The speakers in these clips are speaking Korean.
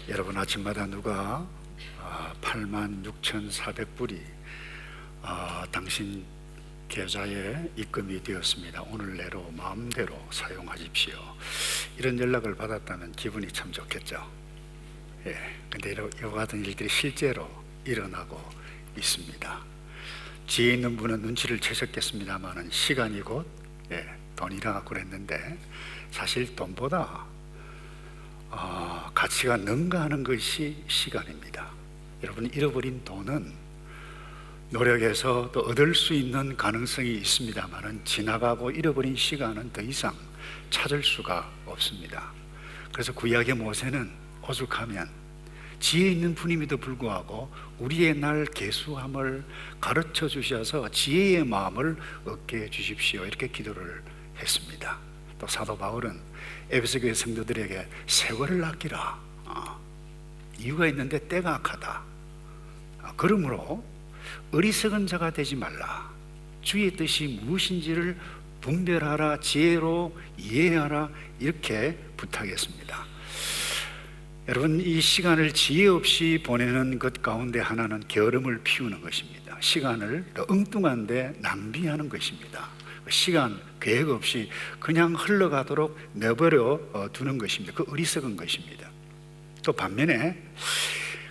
여러분, 아침마다 누가 86,400불이 당신 계좌에 입금이 되었습니다. 오늘 내로 마음대로 사용하십시오. 이런 연락을 받았다면 기분이 참 좋겠죠. 근데 이와 같은 일들이 실제로 일어나고 있습니다. 지혜 있는 분은 눈치를 채셨겠습니다만 시간이 곧 돈이라고 그랬는데, 사실 돈보다 가치가 능가하는 것이 시간입니다. 여러분, 잃어버린 돈은 노력해서 또 얻을 수 있는 가능성이 있습니다만 지나가고 잃어버린 시간은 더 이상 찾을 수가 없습니다. 그래서 구약의 모세는 오죽하면 지혜 있는 분임에도 불구하고 우리의 날 계수함을 가르쳐 주셔서 지혜의 마음을 얻게 해 주십시오, 이렇게 기도를 했습니다. 또 사도 바울은 에베소 교회 성도들에게 세월을 아끼라, 이유가 있는데 때가 악하다. 그러므로 어리석은 자가 되지 말라. 주의 뜻이 무엇인지를 분별하라. 지혜로 이해하라. 이렇게 부탁했습니다. 여러분, 이 시간을 지혜 없이 보내는 것 가운데 하나는 게으름을 피우는 것입니다. 시간을 엉뚱한데 낭비하는 것입니다. 시간 계획 없이 그냥 흘러가도록 내버려 두는 것입니다. 그 어리석은 것입니다. 또 반면에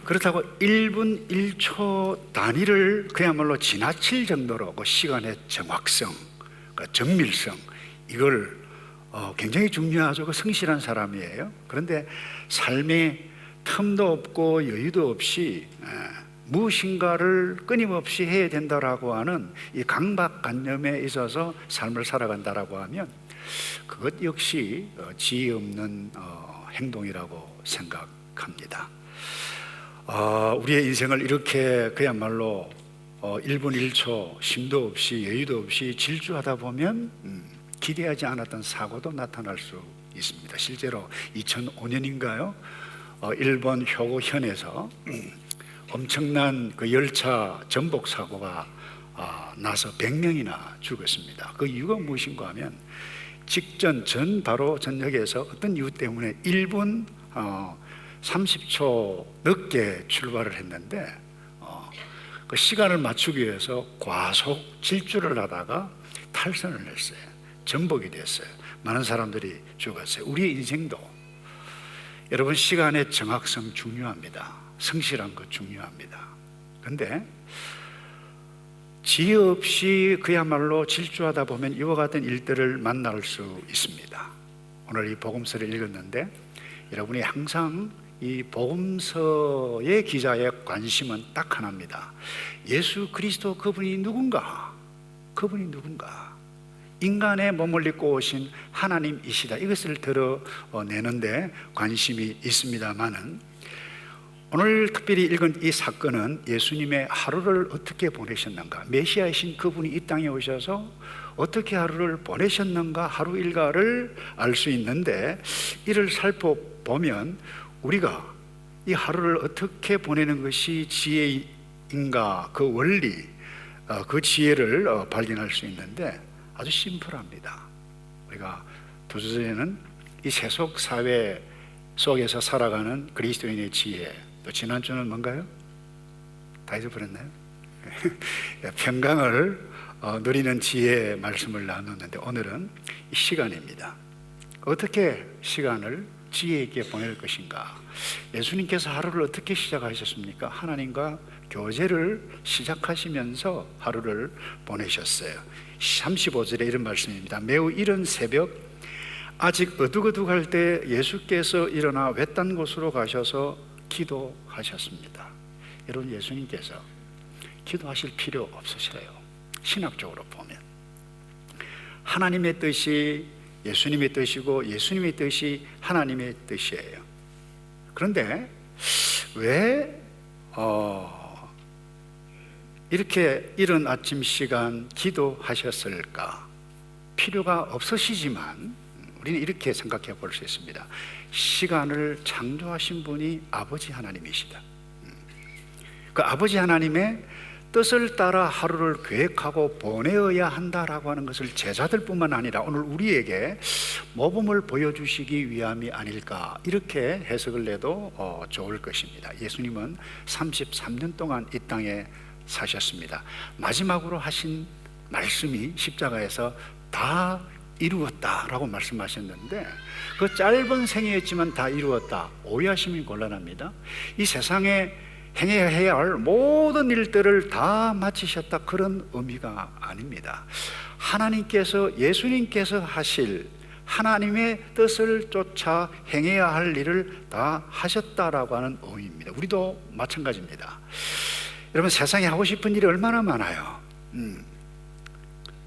그렇다고 1분 1초 단위를 그야말로 지나칠 정도로 그 시간의 정확성, 그 정밀성, 이걸 굉장히 중요하죠. 그 성실한 사람이에요. 그런데 삶에 틈도 없고 여유도 없이 무엇인가를 끊임없이 해야 된다라고 하는 이 강박관념에 있어서 삶을 살아간다라고 하면 그것 역시 지혜 없는 행동이라고 생각합니다. 우리의 인생을 이렇게 그야말로 1분 1초 쉼도 없이 여유도 없이 질주하다 보면 기대하지 않았던 사고도 나타날 수 있습니다. 실제로 2005년인가요? 일본 효고현에서 엄청난 그 열차 전복 사고가 나서 100명이나 죽었습니다. 그 이유가 무엇인가 하면 전 바로 전역에서 어떤 이유 때문에 1분 30초 늦게 출발을 했는데 그 시간을 맞추기 위해서 과속 질주를 하다가 탈선을 했어요. 전복이 됐어요. 많은 사람들이 죽었어요. 우리의 인생도 여러분, 시간의 정확성 중요합니다. 성실한 것 중요합니다. 그런데 지혜 없이 그야말로 질주하다 보면 이와 같은 일들을 만날 수 있습니다. 오늘 이 복음서를 읽었는데 여러분이 항상 이 복음서의 기자의 관심은 딱 하나입니다. 예수 그리스도 그분이 누군가? 그분이 누군가? 인간의 몸을 입고 오신 하나님이시다. 이것을 드러내는데 관심이 있습니다만은 오늘 특별히 읽은 이 사건은 예수님의 하루를 어떻게 보내셨는가, 메시아이신 그분이 이 땅에 오셔서 어떻게 하루를 보내셨는가, 하루 일과를 알 수 있는데, 이를 살펴보면 우리가 이 하루를 어떻게 보내는 것이 지혜인가, 그 원리, 그 지혜를 발견할 수 있는데 아주 심플합니다. 우리가 두 주 전에는 이 세속 사회 속에서 살아가는 그리스도인의 지혜, 또 지난주는 뭔가요? 다 잊어버렸나요? 평강을 누리는 지혜의 말씀을 나눴는데 오늘은 이 시간입니다. 어떻게 시간을 지혜 있게 보낼 것인가? 예수님께서 하루를 어떻게 시작하셨습니까? 하나님과 교제를 시작하시면서 하루를 보내셨어요. 35절에 이런 말씀입니다. 매우 이른 새벽 아직 어둑어둑할 때 예수께서 일어나 외딴 곳으로 가셔서 기도하셨습니다. 여러분, 예수님께서 기도하실 필요 없으셔요. 신학적으로 보면 하나님의 뜻이 예수님의 뜻이고 예수님의 뜻이 하나님의 뜻이에요. 그런데 왜 이렇게 이른 아침 시간 기도하셨을까? 필요가 없으시지만 우리는 이렇게 생각해 볼 수 있습니다. 시간을 창조하신 분이 아버지 하나님이시다. 그 아버지 하나님의 뜻을 따라 하루를 계획하고 보내어야 한다라고 하는 것을 제자들뿐만 아니라 오늘 우리에게 모범을 보여주시기 위함이 아닐까, 이렇게 해석을 해도 좋을 것입니다. 예수님은 33년 동안 이 땅에 사셨습니다. 마지막으로 하신 말씀이 십자가에서 다 이루었다라고 말씀하셨는데, 그 짧은 생애였지만 다 이루었다, 오해하시면 곤란합니다. 이 세상에 행해야 할 모든 일들을 다 마치셨다, 그런 의미가 아닙니다. 하나님께서, 예수님께서 하실 하나님의 뜻을 쫓아 행해야 할 일을 다 하셨다라고 하는 의미입니다. 우리도 마찬가지입니다. 여러분, 세상에 하고 싶은 일이 얼마나 많아요.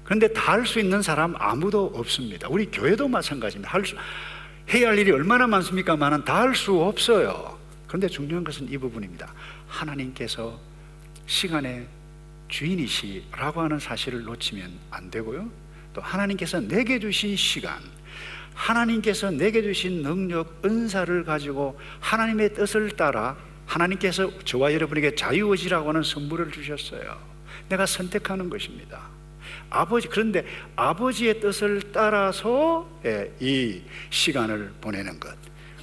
그런데 다 할 수 있는 사람 아무도 없습니다. 우리 교회도 마찬가지입니다. 해야 할 일이 얼마나 많습니까? 다 할 수 없어요. 그런데 중요한 것은 이 부분입니다. 하나님께서 시간의 주인이시라고 하는 사실을 놓치면 안 되고요, 또 하나님께서 내게 주신 시간, 하나님께서 내게 주신 능력, 은사를 가지고 하나님의 뜻을 따라 하나님께서 저와 여러분에게 자유의지라고 하는 선물을 주셨어요. 내가 선택하는 것입니다. 그런데 아버지의 뜻을 따라서 이 시간을 보내는 것.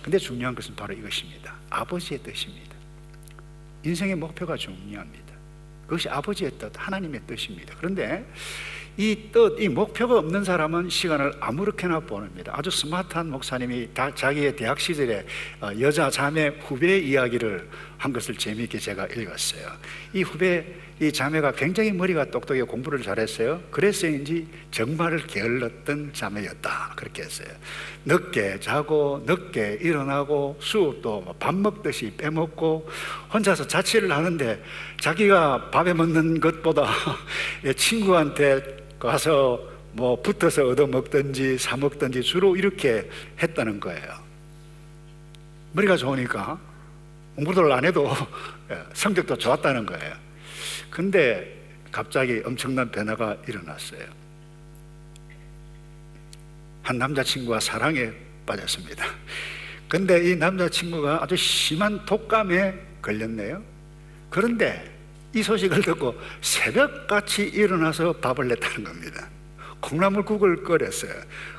근데 중요한 것은 바로 이것입니다. 아버지의 뜻입니다. 인생의 목표가 중요합니다. 그것이 아버지의 뜻, 하나님의 뜻입니다. 그런데 이 뜻, 이 목표가 없는 사람은 시간을 아무렇게나 보냅니다. 아주 스마트한 목사님이 자기의 대학 시절에 여자 자매 후배 이야기를 한 것을 재미있게 제가 읽었어요. 이 자매가 굉장히 머리가 똑똑하게 공부를 잘했어요. 그래서인지 정말 게을렀던 자매였다, 그렇게 했어요. 늦게 자고 늦게 일어나고 수업도 밥 먹듯이 빼먹고 혼자서 자취를 하는데 자기가 밥에 먹는 것보다 친구한테 가서 붙어서 얻어먹든지 사먹든지 주로 이렇게 했다는 거예요. 머리가 좋으니까 공부를 안 해도 성적도 좋았다는 거예요. 근데 갑자기 엄청난 변화가 일어났어요. 한 남자친구와 사랑에 빠졌습니다. 근데 이 남자친구가 아주 심한 독감에 걸렸네요. 그런데 이 소식을 듣고 새벽같이 일어나서 밥을 냈다는 겁니다. 콩나물국을 끓였어요.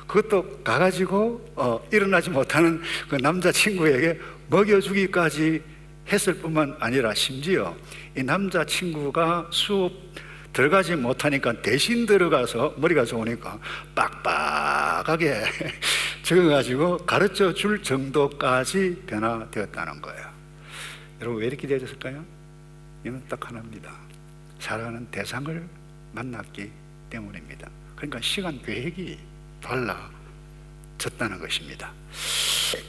그것도 가가지고 일어나지 못하는 그 남자친구에게 먹여주기까지 했을 뿐만 아니라 심지어 이 남자친구가 수업 들어가지 못하니까 대신 들어가서 머리가 좋으니까 빡빡하게 적어가지고 가르쳐 줄 정도까지 변화되었다는 거예요. 여러분, 왜 이렇게 되었을까요? 이유는 딱 하나입니다. 사랑하는 대상을 만났기 때문입니다. 그러니까 시간 계획이 달라졌다는 것입니다.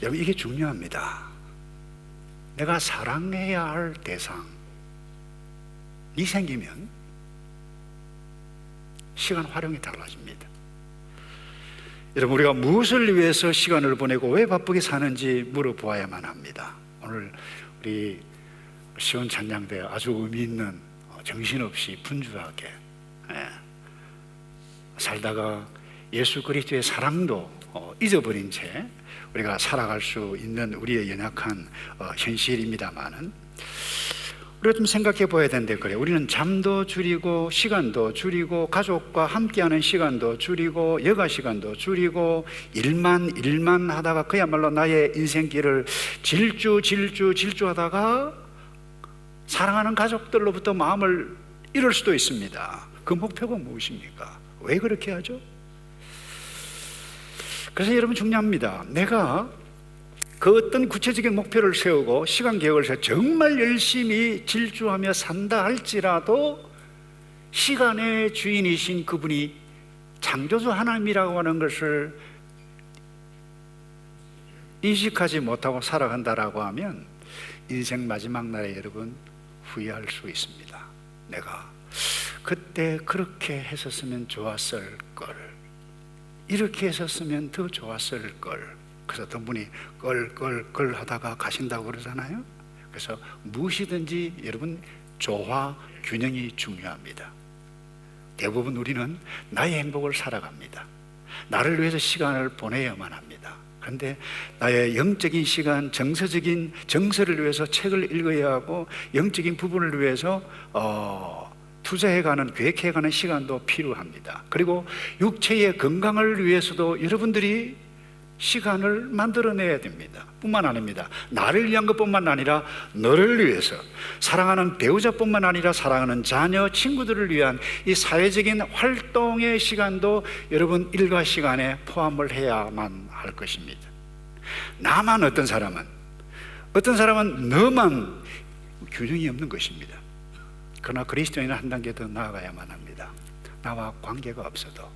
여러분, 이게 중요합니다. 내가 사랑해야 할 대상이 생기면 시간 활용이 달라집니다. 여러분, 우리가 무엇을 위해서 시간을 보내고 왜 바쁘게 사는지 물어보아야만 합니다. 오늘 우리 시온 찬양대 아주 의미 있는, 정신없이 분주하게 살다가 예수 그리스도의 사랑도 잊어버린 채 우리가 살아갈 수 있는 우리의 연약한 현실입니다만은, 우리가 좀 생각해 봐야 되는데, 그래, 우리는 잠도 줄이고 시간도 줄이고 가족과 함께하는 시간도 줄이고 여가 시간도 줄이고 일만 하다가 그야말로 나의 인생길을 질주하다가 사랑하는 가족들로부터 마음을 잃을 수도 있습니다. 그 목표가 무엇입니까? 왜 그렇게 하죠? 그래서 여러분, 중요합니다. 내가 그 어떤 구체적인 목표를 세우고 시간 계획을 세워 정말 열심히 질주하며 산다 할지라도 시간의 주인이신 그분이 창조주 하나님이라고 하는 것을 인식하지 못하고 살아간다라고 하면 인생 마지막 날에 여러분 후회할 수 있습니다. 내가 그때 그렇게 했었으면 좋았을 걸, 이렇게 했었으면 더 좋았을 걸. 그래서 어떤 분이 걸 하다가 가신다고 그러잖아요. 그래서 무엇이든지 여러분 조화, 균형이 중요합니다. 대부분 우리는 나의 행복을 살아갑니다. 나를 위해서 시간을 보내야만 합니다. 그런데 나의 영적인 시간, 정서를 위해서 책을 읽어야 하고 영적인 부분을 위해서 투자해가는, 계획해가는 시간도 필요합니다. 그리고 육체의 건강을 위해서도 여러분들이 시간을 만들어내야 됩니다. 뿐만 아닙니다. 나를 위한 것뿐만 아니라 너를 위해서, 사랑하는 배우자뿐만 아니라 사랑하는 자녀, 친구들을 위한 이 사회적인 활동의 시간도 여러분 일과 시간에 포함을 해야만 할 것입니다. 나만, 어떤 사람은 너만 균형이 없는 것입니다. 그러나 그리스도인은 한 단계 더 나아가야만 합니다. 나와 관계가 없어도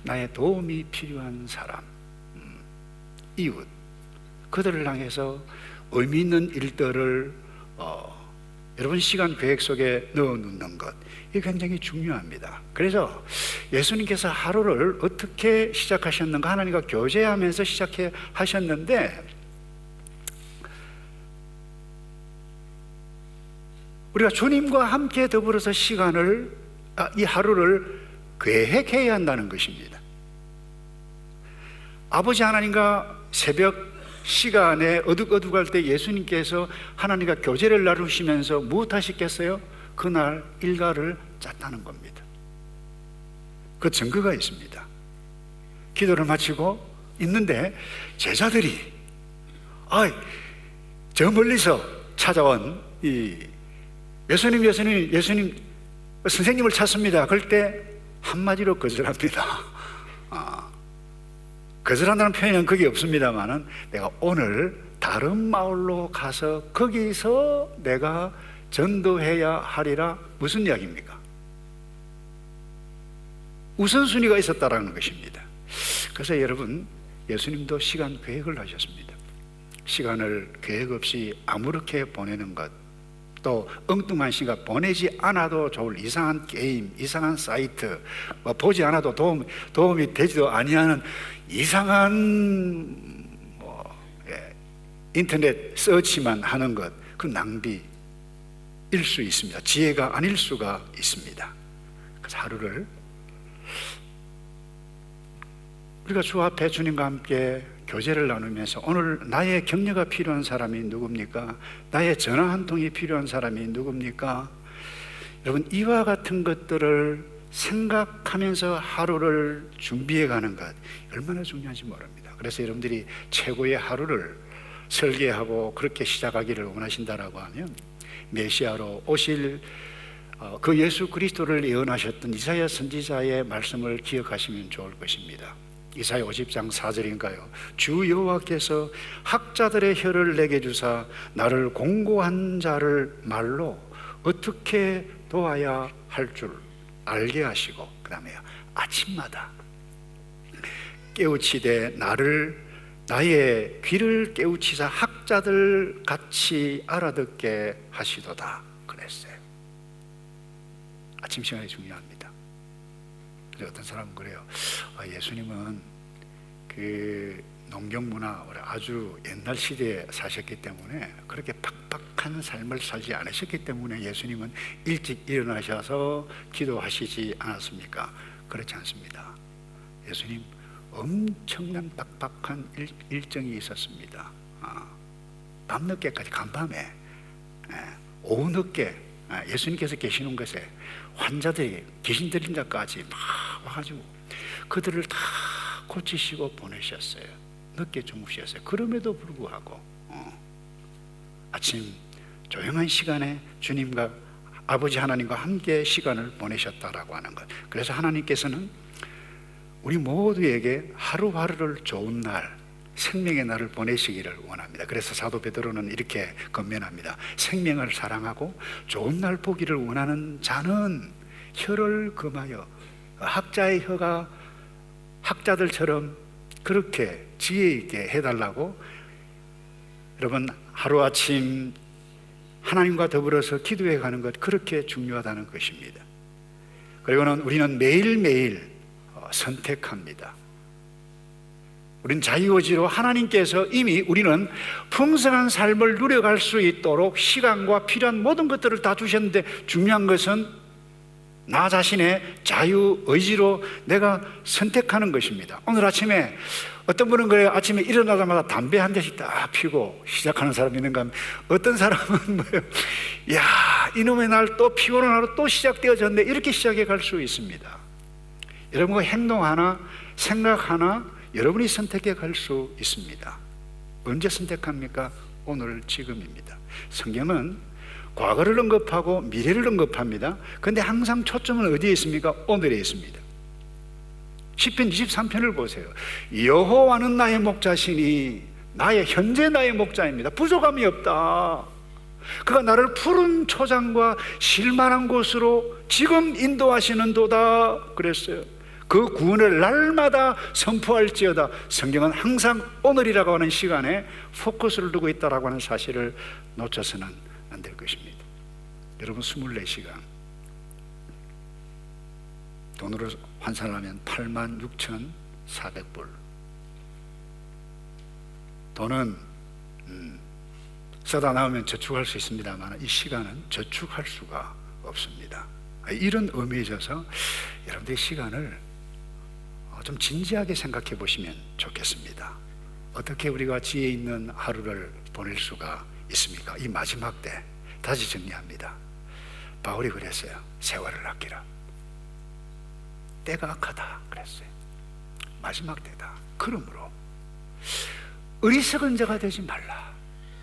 나의 도움이 필요한 사람, 이웃, 그들을 향해서 의미 있는 일들을 여러분 시간 계획 속에 넣어 놓는 것, 이게 굉장히 중요합니다. 그래서 예수님께서 하루를 어떻게 시작하셨는가, 하나님과 교제하면서 시작해 하셨는데, 우리가 주님과 함께 더불어서 이 하루를 계획해야 한다는 것입니다. 아버지 하나님과 새벽 시간에 어둑어둑할 때 예수님께서 하나님과 교제를 나누시면서 무엇 하셨겠어요? 그날 일과를 짰다는 겁니다. 그 증거가 있습니다. 기도를 마치고 있는데 제자들이 저 멀리서 찾아온 이 예수님 선생님을 찾습니다. 그럴 때 한마디로 거절합니다. 거절한다는 표현은 거기 없습니다만은, 내가 오늘 다른 마을로 가서 거기서 내가 전도해야 하리라. 무슨 이야기입니까? 우선순위가 있었다라는 것입니다. 그래서 여러분, 예수님도 시간 계획을 하셨습니다. 시간을 계획 없이 아무렇게 보내는 것, 또 엉뚱한 시간, 보내지 않아도 좋을 이상한 게임, 이상한 사이트, 보지 않아도 도움이 되지도 아니하는 이상한 인터넷 서치만 하는 것, 그 낭비일 수 있습니다. 지혜가 아닐 수가 있습니다. 그래서 하루를 우리가 주 앞에 주님과 함께 교제를 나누면서, 오늘 나의 격려가 필요한 사람이 누굽니까? 나의 전화 한 통이 필요한 사람이 누굽니까? 여러분, 이와 같은 것들을 생각하면서 하루를 준비해 가는 것, 얼마나 중요한지 모릅니다. 그래서 여러분들이 최고의 하루를 설계하고 그렇게 시작하기를 원하신다라고 하면, 메시아로 오실 그 예수 그리스도를 예언하셨던 이사야 선지자의 말씀을 기억하시면 좋을 것입니다. 이사야 50장 4절인가요? 주 여호와께서 학자들의 혀를 내게 주사 나를 공고한 자를 말로 어떻게 도와야 할 줄 알게 하시고, 그 다음에 아침마다 깨우치되 나의 귀를 깨우치사 학자들 같이 알아듣게 하시도다 그랬어요. 아침 시간이 중요합니다. 어떤 사람은 그래요. 예수님은 그 농경 문화, 아주 옛날 시대에 사셨기 때문에, 그렇게 팍팍한 삶을 살지 않으셨기 때문에 예수님은 일찍 일어나셔서 기도하시지 않았습니까? 그렇지 않습니다. 예수님 엄청난 빡빡한 일정이 있었습니다. 밤늦게까지, 간밤에, 오후 늦게 예수님께서 계시는 곳에 환자들이, 귀신 들린 자까지 막 와가지고 그들을 다 고치시고 보내셨어요. 늦게 주무셨어요. 그럼에도 불구하고 아침 조용한 시간에 주님과 아버지 하나님과 함께 시간을 보내셨다라고 하는 것. 그래서 하나님께서는 우리 모두에게 하루하루를 좋은 날, 생명의 날을 보내시기를 원합니다. 그래서 사도 베드로는 이렇게 권면합니다. 생명을 사랑하고 좋은 날 보기를 원하는 자는 혀를 금하여, 학자의 혀가 학자들처럼 그렇게 지혜 있게 해달라고. 여러분, 하루아침 하나님과 더불어서 기도해 가는 것, 그렇게 중요하다는 것입니다. 그리고는 우리는 매일매일 선택합니다. 우린 자유의지로, 하나님께서 이미 우리는 풍성한 삶을 누려갈 수 있도록 시간과 필요한 모든 것들을 다 주셨는데, 중요한 것은 나 자신의 자유의지로 내가 선택하는 것입니다. 오늘 아침에 어떤 분은 그래요. 아침에 일어나자마자 담배 한 대씩 딱 피고 시작하는 사람이 있는가 하면, 어떤 사람은 뭐예요? 야, 이놈의 날 또 피곤한 하루 또 시작되어졌네, 이렇게 시작해 갈 수 있습니다. 여러분과 행동 하나, 생각 하나 여러분이 선택해 갈 수 있습니다. 언제 선택합니까? 오늘, 지금입니다. 성경은 과거를 언급하고 미래를 언급합니다. 그런데 항상 초점은 어디에 있습니까? 오늘에 있습니다. 시편 23편을 보세요. 여호와는 나의 목자시니, 나의 현재 나의 목자입니다. 부족함이 없다. 그가 나를 푸른 초장과 쉴만한 곳으로 지금 인도하시는도다 그랬어요. 그 구원을 날마다 선포할지어다. 성경은 항상 오늘이라고 하는 시간에 포커스를 두고 있다고 하는 사실을 놓쳐서는 안 될 것입니다. 여러분, 24시간 돈으로 환산하면 86,400불. 돈은 써다 나오면 저축할 수 있습니다만 이 시간은 저축할 수가 없습니다. 이런 의미에 있어서 여러분들의 시간을 좀 진지하게 생각해 보시면 좋겠습니다. 어떻게 우리가 지혜 있는 하루를 보낼 수가 있습니까? 이 마지막 때 다시 정리합니다. 바울이 그랬어요. 세월을 아끼라. 때가 악하다 그랬어요. 마지막 때다. 그러므로 어리석은 자가 되지 말라.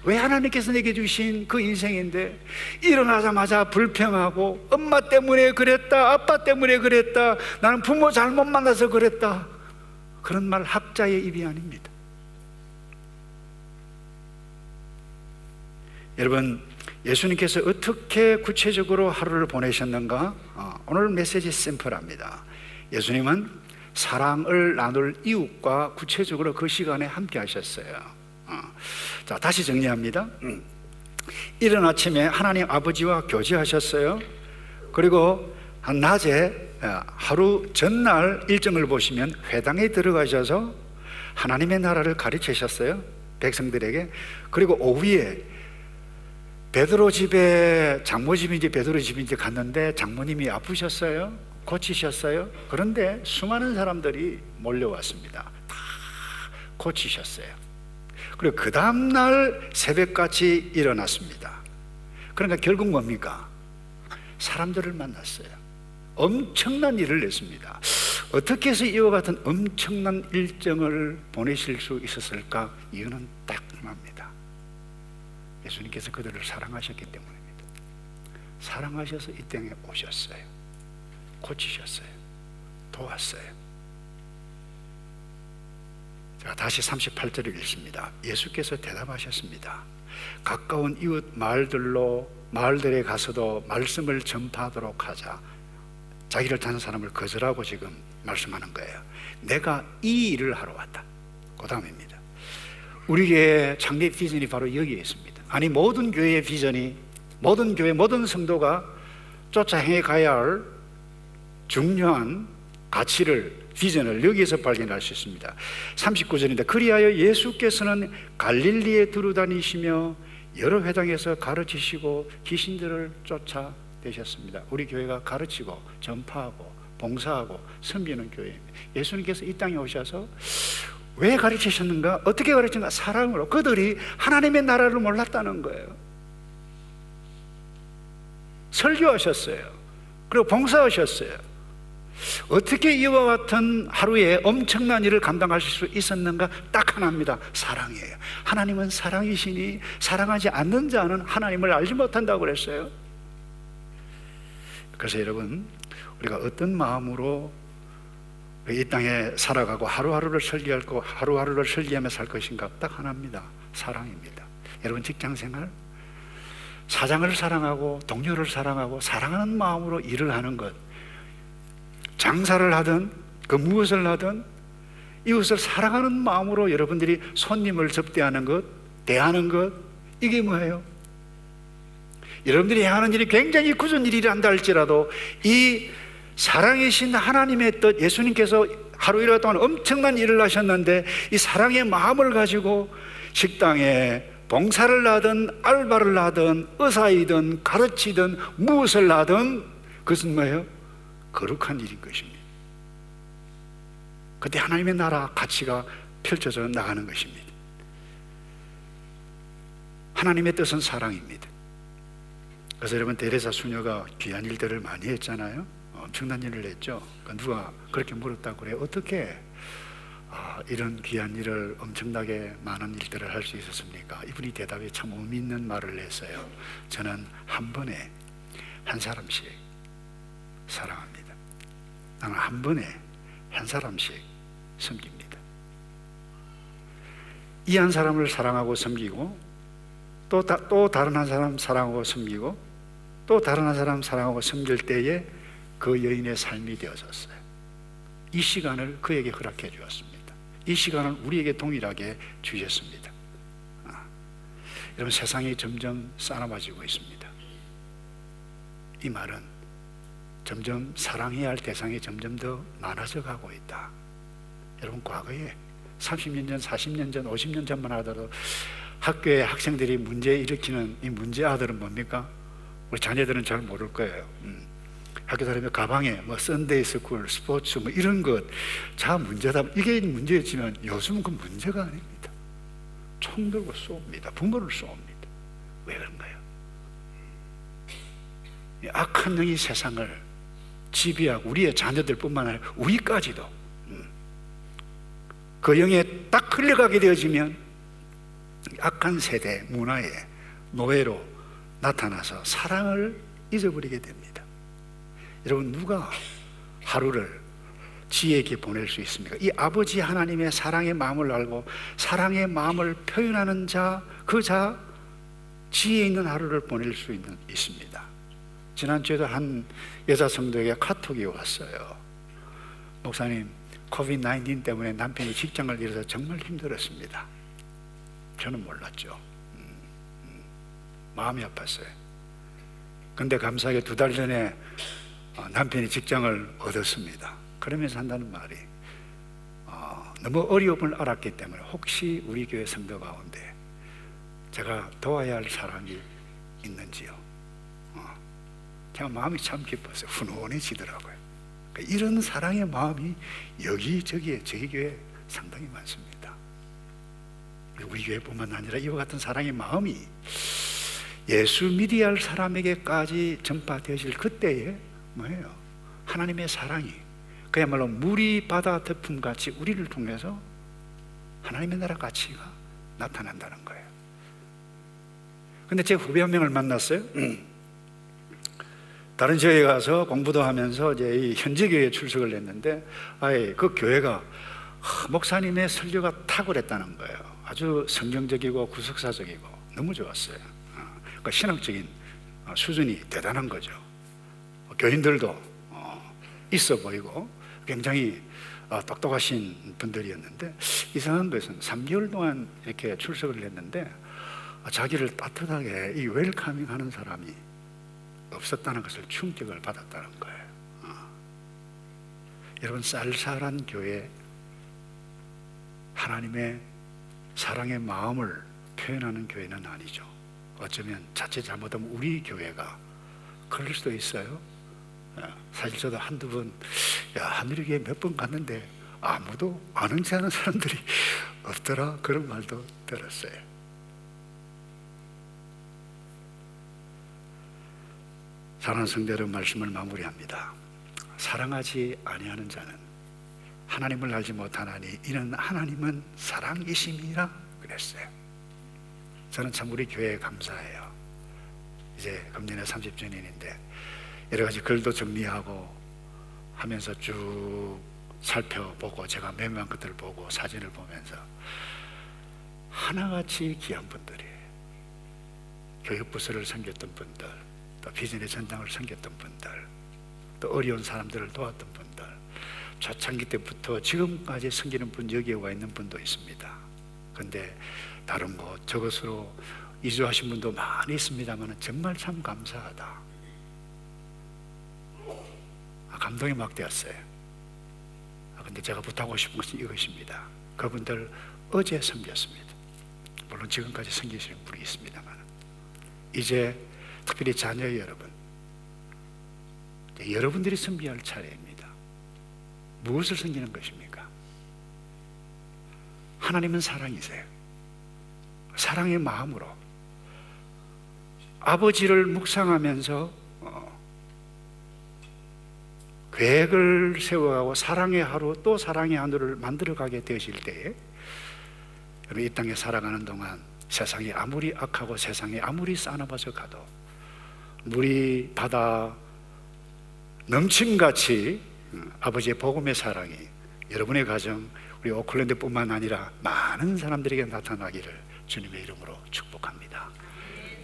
왜? 하나님께서 내게 주신 그 인생인데 일어나자마자 불평하고 엄마 때문에 그랬다, 아빠 때문에 그랬다, 나는 부모 잘못 만나서 그랬다, 그런 말 학자의 입이 아닙니다. 여러분, 예수님께서 어떻게 구체적으로 하루를 보내셨는가? 오늘 메시지 심플합니다. 예수님은 사랑을 나눌 이웃과 구체적으로 그 시간에 함께 하셨어요. 자, 다시 정리합니다. 이른 아침에 하나님 아버지와 교제하셨어요. 그리고 낮에 하루 전날 일정을 보시면 회당에 들어가셔서 하나님의 나라를 가르치셨어요, 백성들에게. 그리고 오후에 베드로 집에, 장모 집인지 베드로 집인지 갔는데 장모님이 아프셨어요. 고치셨어요. 그런데 수많은 사람들이 몰려왔습니다. 다 고치셨어요. 그리고 그 다음날 새벽같이 일어났습니다. 그러니까 결국 뭡니까? 사람들을 만났어요. 엄청난 일을 냈습니다. 어떻게 해서 이와 같은 엄청난 일정을 보내실 수 있었을까? 이유는 딱 하나입니다. 예수님께서 그들을 사랑하셨기 때문입니다. 사랑하셔서 이 땅에 오셨어요. 고치셨어요. 도왔어요. 자, 다시 38절을 읽습니다. 예수께서 대답하셨습니다. 가까운 이웃 마을들에 가서도 말씀을 전파하도록 하자. 자기를 찾는 사람을 거절하고 지금 말씀하는 거예요. 내가 이 일을 하러 왔다. 그 다음입니다. 우리 교회의 창립 비전이 바로 여기에 있습니다. 아니, 모든 교회의 비전이, 모든 교회, 모든 성도가 쫓아 행해 가야 할 중요한 가치를, 비전을 여기에서 발견할 수 있습니다. 39절인데 그리하여 예수께서는 갈릴리에 두루다니시며 여러 회당에서 가르치시고 귀신들을 쫓아내셨습니다. 우리 교회가 가르치고 전파하고 봉사하고 섬기는 교회입니다. 예수님께서 이 땅에 오셔서 왜 가르치셨는가? 어떻게 가르쳤는가? 사랑으로. 그들이 하나님의 나라를 몰랐다는 거예요. 설교하셨어요. 그리고 봉사하셨어요. 어떻게 이와 같은 하루에 엄청난 일을 감당하실 수 있었는가? 딱 하나입니다. 사랑이에요. 하나님은 사랑이시니 사랑하지 않는 자는 하나님을 알지 못한다고 그랬어요. 그래서 여러분, 우리가 어떤 마음으로 이 땅에 살아가고 하루하루를 설계하고 하루하루를 설계하며 살 것인가? 딱 하나입니다. 사랑입니다. 여러분, 직장생활, 사장을 사랑하고 동료를 사랑하고 사랑하는 마음으로 일을 하는 것, 장사를 하든 그 무엇을 하든 이웃을 사랑하는 마음으로 여러분들이 손님을 접대하는 것, 대하는 것, 이게 뭐예요? 여러분들이 행하는 일이 굉장히 굳은 일이란다 할지라도 이 사랑이신 하나님의 뜻, 예수님께서 하루 일과 동안 엄청난 일을 하셨는데 이 사랑의 마음을 가지고 식당에 봉사를 하든 알바를 하든 의사이든 가르치든 무엇을 하든 그것은 뭐예요? 거룩한 일인 것입니다. 그때 하나님의 나라 가치가 펼쳐져 나가는 것입니다. 하나님의 뜻은 사랑입니다. 그래서 여러분 데레사 수녀가 귀한 일들을 많이 했잖아요. 엄청난 일을 했죠. 누가 그렇게 물었다고 그래요. 어떻게 이런 귀한 일을 엄청나게 많은 일들을 할 수 있었습니까? 이분이 대답에 참 의미 있는 말을 했어요. 저는 한 번에 한 사람씩 사랑합니다. 나는 한 번에 한 사람씩 섬깁니다. 이 한 사람을 사랑하고 섬기고 또 다른 한 사람 사랑하고 섬기고 또 다른 한 사람 사랑하고 섬길 때에 그 여인의 삶이 되어졌어요. 이 시간을 그에게 허락해 주었습니다. 이 시간을 우리에게 동일하게 주셨습니다. 여러분, 세상이 점점 싸나워지고 있습니다. 이 말은 점점 사랑해야 할 대상이 점점 더 많아져 가고 있다. 여러분, 과거에 30년 전, 40년 전, 50년 전만 하더라도 학교에 학생들이 문제 일으키는 이 문제 아들은 뭡니까? 우리 자녀들은 잘 모를 거예요. 학교 다니면 가방에 뭐 썬데이 스쿨, 스포츠 뭐 이런 것 자 문제다. 이게 문제였지만 요즘은 그 문제가 아닙니다. 총 들고 쏩니다. 부모를 쏩니다. 왜 그런가요? 이 악한 영이 세상을 지배하고 우리의 자녀들뿐만 아니라 우리까지도 그 영에 딱 흘러가게 되어지면 악한 세대 문화의 노예로 나타나서 사랑을 잊어버리게 됩니다. 여러분, 누가 하루를 지혜에게 보낼 수 있습니까? 이 아버지 하나님의 사랑의 마음을 알고 사랑의 마음을 표현하는 자, 그 자 지혜 있는 하루를 보낼 수 있습니다. 지난주에도 한 여자 성도에게 카톡이 왔어요. 목사님, 코비드-19 때문에 남편이 직장을 잃어서 정말 힘들었습니다. 저는 몰랐죠. 마음이 아팠어요. 그런데 감사하게 2달 전에 남편이 직장을 얻었습니다. 그러면서 한다는 말이 너무 어려움을 알았기 때문에 혹시 우리 교회 성도 가운데 제가 도와야 할 사람이 있는지요. 제가 마음이 참 기뻤어요. 훈훈해지더라고요. 그러니까 이런 사랑의 마음이 여기저기에 저희 교회에 상당히 많습니다. 우리 교회뿐만 아니라 이와 같은 사랑의 마음이 예수 믿어야 할 사람에게까지 전파되어질 그때에 뭐예요? 하나님의 사랑이 그야말로 물이 바다 덮음같이 우리를 통해서 하나님의 나라 가치가 나타난다는 거예요. 근데 제 후배 한 명을 만났어요. 다른 지역에 가서 공부도 하면서 이제 이 현지 교회에 출석을 했는데 그 교회가 목사님의 설교가 탁월했다는 거예요. 아주 성경적이고 구속사적이고 너무 좋았어요. 그러니까 신학적인 수준이 대단한 거죠. 교인들도 있어 보이고 굉장히 똑똑하신 분들이었는데 이상한 것은 3개월 동안 이렇게 출석을 했는데 자기를 따뜻하게 이 웰카밍 하는 사람이 없었다는 것을 충격을 받았다는 거예요. 여러분, 쌀쌀한 교회, 하나님의 사랑의 마음을 표현하는 교회는 아니죠. 어쩌면 자칫 잘못하면 우리 교회가 그럴 수도 있어요. 사실 저도 한두 번 하늘교회 몇 번 갔는데 아무도 아는지 않은 사람들이 없더라, 그런 말도 들었어요. 사랑하는 성도 여러분, 말씀을 마무리합니다. 사랑하지 아니하는 자는 하나님을 알지 못하나니 이는 하나님은 사랑이심이라 그랬어요. 저는 참 우리 교회에 감사해요. 이제 금년에 30주년인데 여러 가지 글도 정리하고 하면서 쭉 살펴보고 제가 메모한 것들을 보고 사진을 보면서 하나같이 귀한 분들이 교육부서를 섬겼던 분들, 또 비전의 전당을 섬겼던 분들, 또 어려운 사람들을 도왔던 분들, 초창기 때부터 지금까지 섬기는 분 여기에 와 있는 분도 있습니다. 그런데 다른 곳 저것으로 이주하신 분도 많이 있습니다만 정말 참 감사하다. 감동이 막 되었어요. 근데 제가 부탁하고 싶은 것은 이것입니다. 그분들 어제 섬겼습니다. 물론 지금까지 섬기시는 분이 있습니다만 이제 특별히 자녀 여러분, 여러분들이 섬겨야 할 차례입니다. 무엇을 섬기는 것입니까? 하나님은 사랑이세요. 사랑의 마음으로 아버지를 묵상하면서 계획을 세워가고 사랑의 하루 또 사랑의 하루를 만들어가게 되실 때에 이 땅에 살아가는 동안 세상이 아무리 악하고 세상이 아무리 싸나봐서 가도 물이 바다 넘침같이 아버지의 복음의 사랑이 여러분의 가정, 우리 오클랜드뿐만 아니라 많은 사람들에게 나타나기를 주님의 이름으로 축복합니다.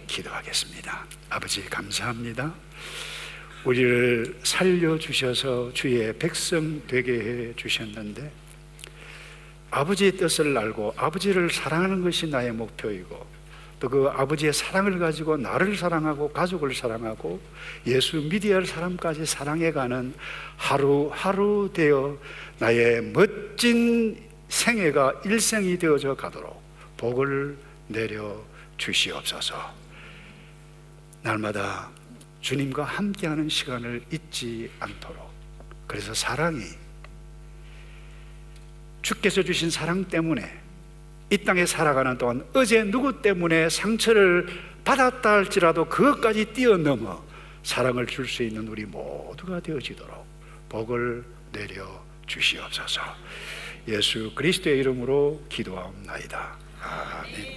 기도하겠습니다. 아버지 감사합니다. 우리를 살려주셔서 주의 백성 되게 해 주셨는데 아버지의 뜻을 알고 아버지를 사랑하는 것이 나의 목표이고 또 그 아버지의 사랑을 가지고 나를 사랑하고 가족을 사랑하고 예수 믿어야 할 사람까지 사랑해가는 하루하루 되어 나의 멋진 생애가 일생이 되어져 가도록 복을 내려 주시옵소서. 날마다 주님과 함께하는 시간을 잊지 않도록, 그래서 사랑이 주께서 주신 사랑 때문에 이 땅에 살아가는 동안 어제 누구 때문에 상처를 받았다 할지라도 그것까지 뛰어넘어 사랑을 줄 수 있는 우리 모두가 되어지도록 복을 내려 주시옵소서. 예수 그리스도의 이름으로 기도하옵나이다. 아멘.